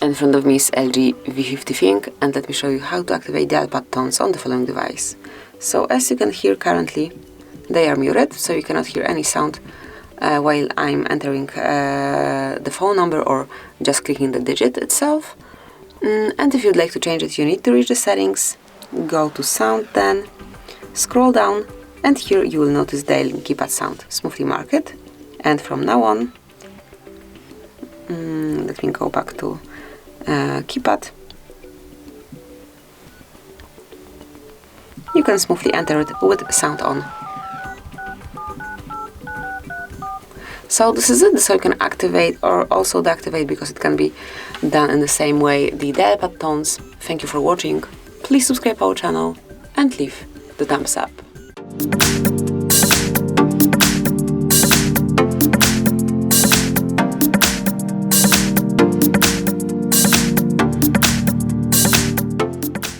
In front of me is LG V50 ThinQ, and let me show you how to activate dial pad tones on the following device. So as you can hear currently, they are muted, so you cannot hear any sound while I'm entering the phone number or just clicking the digit itself. And if you'd like to change it, you need to reach the settings, go to sound, then scroll down, and here you will notice dialing keypad sound. Smoothly mark it, and from now on, let me go back to keypad. You can smoothly enter it with sound on. So this is it, so you can activate or also deactivate, because it can be done in the same way, the dial pad tones. Thank you for watching, please subscribe our channel and leave the thumbs up.